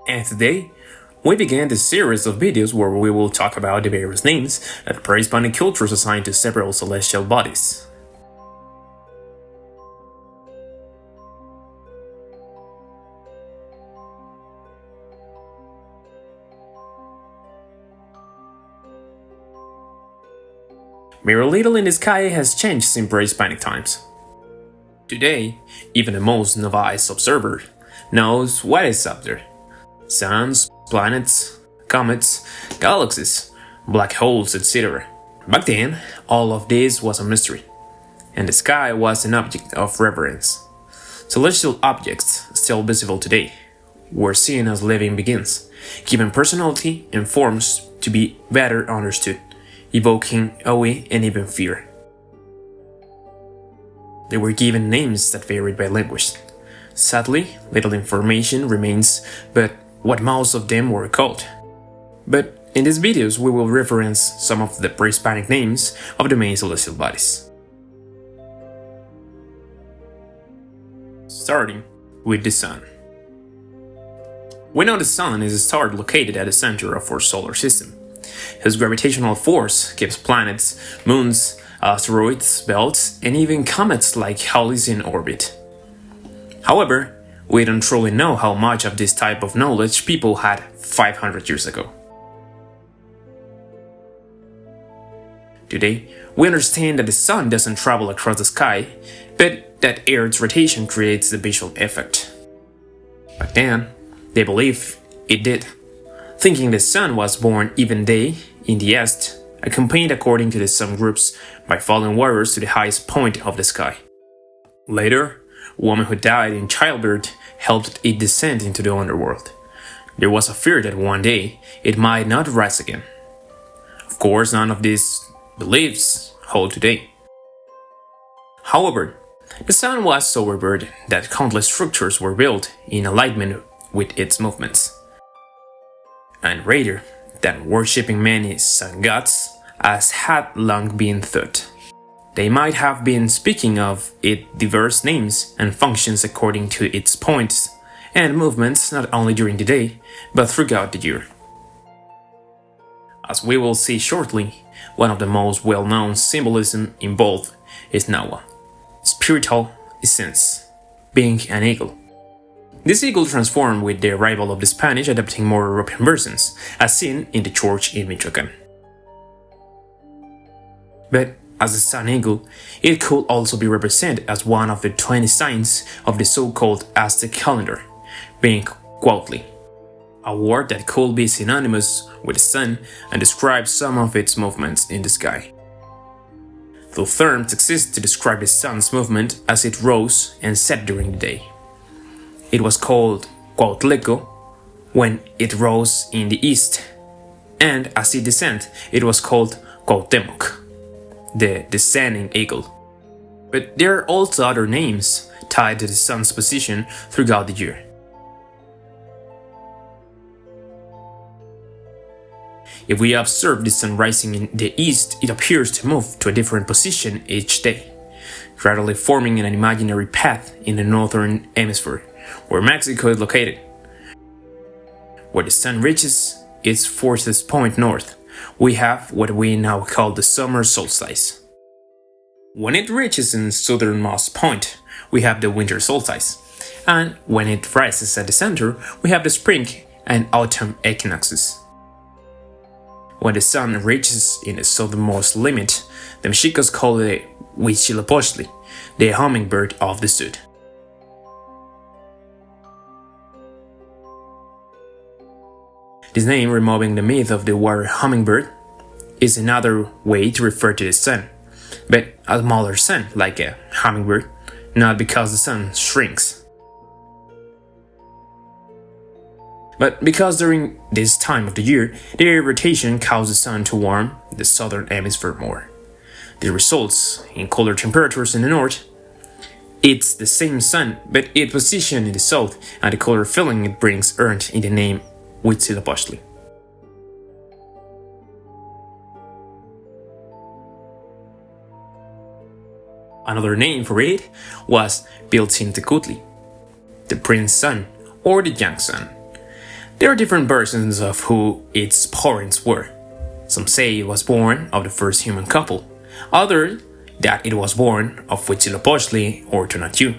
And today, we begin this series of videos where we will talk about the various names that pre-Hispanic cultures assigned to several celestial bodies. Very little in the sky has changed since pre-Hispanic times. Today, even the most novice observer knows what is up there. Suns, planets, comets, galaxies, black holes, etc. Back then, all of this was a mystery, and the sky was an object of reverence. Celestial objects, still visible today, were seen as living beings, given personality and forms to be better understood, evoking awe and even fear. They were given names that varied by language. Sadly, little information remains but what most of them were called. But in these videos we will reference some of the pre-Hispanic names of the main celestial bodies. Starting with the Sun. We know the Sun is a star located at the center of our solar system. His gravitational force keeps planets, moons, asteroids, belts, and even comets like Halley's in orbit. However, we don't truly know how much of this type of knowledge people had 500 years ago. Today, we understand that the Sun doesn't travel across the sky, but that Earth's rotation creates the visual effect. Back then, they believed it did, thinking the Sun was born even day in the east, accompanied according to some groups by fallen warriors to the highest point of the sky. Later, women who died in childbirth helped it descend into the underworld. There was a fear that one day it might not rise again. Of course, none of these beliefs hold today. However, the Sun was so revered that countless structures were built in alignment with its movements. And rather than worshipping many sun gods, as had long been thought, they might have been speaking of its diverse names and functions according to its points and movements not only during the day, but throughout the year. As we will see shortly, one of the most well-known symbolism involved is Nawa, spiritual essence, being an eagle. This eagle transformed with the arrival of the Spanish, adopting more European versions, as seen in the church in Michoacán. But as a sun eagle, it could also be represented as one of the 20 signs of the so-called Aztec calendar, being Cuautli, a word that could be synonymous with the sun and describe some of its movements in the sky. The terms exist to describe the sun's movement as it rose and set during the day. It was called Cuautleco when it rose in the east, and as it descended, it was called Cuauhtémoc, the descending eagle. But there are also other names tied to the sun's position throughout the year. If we observe the sun rising in the east, it appears to move to a different position each day, gradually forming an imaginary path in the northern hemisphere, where Mexico is located. Where the sun reaches its farthest point north, we have what we now call the summer solstice. When it reaches its southernmost point, we have the winter solstice, and when it rises at the center, we have the spring and autumn equinoxes. When the sun reaches in the southernmost limit, the Mexicans call it Huitzilopochtli, the hummingbird of the sud. This name, removing the myth of the water hummingbird, is another way to refer to the sun, but a smaller sun, like a hummingbird, not because the sun shrinks, but because during this time of the year, the air rotation causes the sun to warm the southern hemisphere more. This results in colder temperatures in the north. It's the same sun, but its position in the south and the colder feeling it brings earned in the name Huitzilopochtli. Another name for it was Piltzintecutli, the Prince Sun or the Young Sun. There are different versions of who its parents were. Some say it was born of the first human couple, others that it was born of Huitzilopochtli or Tonatiuh.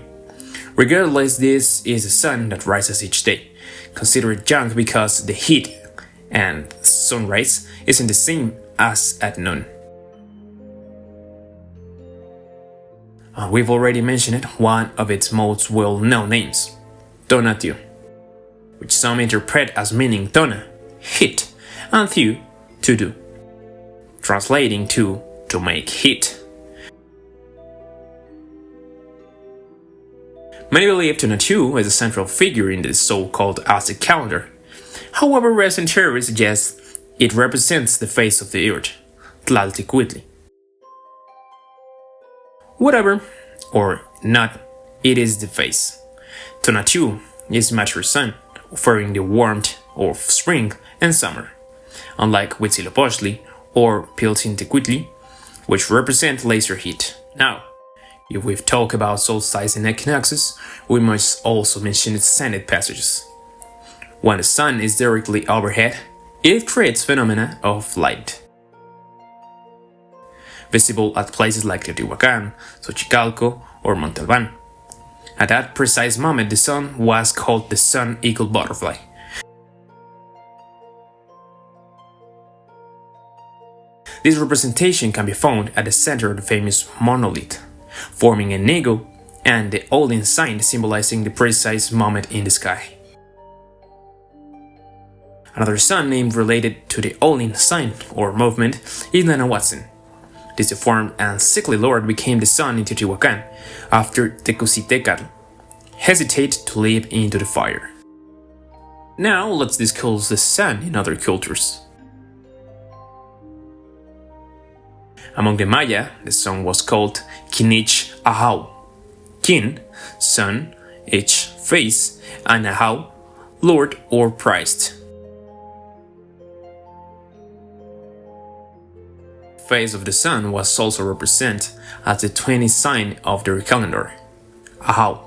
Regardless, this is a sun that rises each day, considered young because the heat and sunrise isn't the same as at noon. We've already mentioned it, one of its most well-known names, Tonatiuh, which some interpret as meaning Tona, heat, and Thiu, to do, translating to make heat. Many believe Tonatiuh is a central figure in the so-called Aztec calendar. However, recent theories suggest it represents the face of the earth, Tlaltecuhtli. Whatever, or not, it is the face. Tonatiuh is mature sun, offering the warmth of spring and summer, unlike Huitzilopochtli or Piltzintecuhtli, which represent laser heat. Now, if we've talked about solstice and equinoxes, we must also mention its sanded passages. When the sun is directly overhead, it creates phenomena of light, visible at places like Teotihuacan, Xochicalco, or Monte Albán. At that precise moment, the sun was called the sun-eagle butterfly. This representation can be found at the center of the famous monolith, forming an eagle and the Olin sign symbolizing the precise moment in the sky. Another sun named related to the Olin sign or movement is Nanahuatzin. This deformed and sickly lord became the sun in Teotihuacan after Tecusitecatl hesitated to leap into the fire. Now let's discuss the sun in other cultures. Among the Maya, the sun was called Kinich Ahau. Kin, sun, Ich, face, and Ahau, lord or prized. Face of the sun was also represented as the 20th sign of their calendar, Ahau.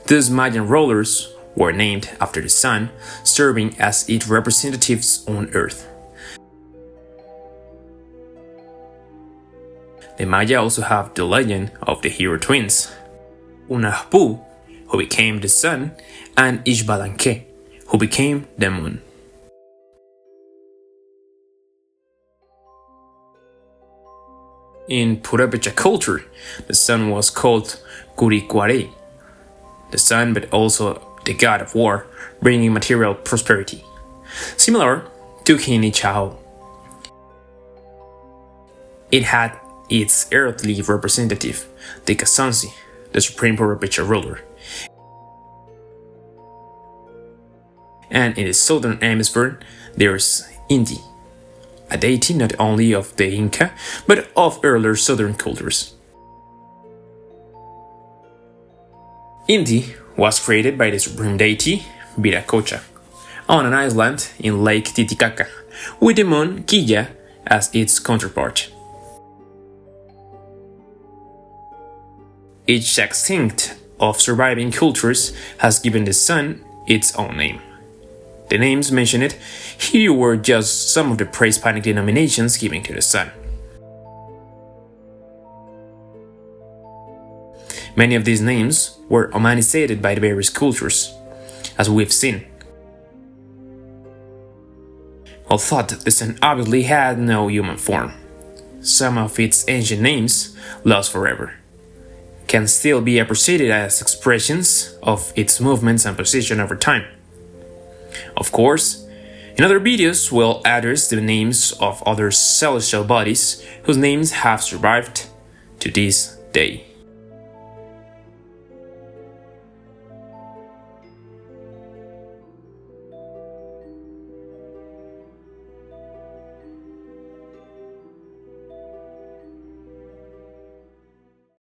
These Mayan rulers were named after the sun, serving as its representatives on earth. The Maya also have the legend of the hero twins, Unahpu, who became the sun, and Ixbalanque, who became the moon. In Purépecha culture, the sun was called Curicuare, the sun but also the god of war, bringing material prosperity, similar to Kinichao. It had its earthly representative, the Casansi, the supreme Purépecha ruler. And in the southern hemisphere, there's Inti, a deity not only of the Inca, but of earlier southern cultures. Inti was created by the supreme deity Viracocha on an island in Lake Titicaca, with the moon Quilla as its counterpart. Each extinct of surviving cultures has given the sun its own name. The names mentioned here were just some of the pre-Hispanic denominations given to the sun. Many of these names were humanizated by the various cultures, as we've seen. Although the sun obviously had no human form, some of its ancient names, lost forever, can still be appreciated as expressions of its movements and position over time. Of course, in other videos we'll address the names of other celestial bodies whose names have survived to this day.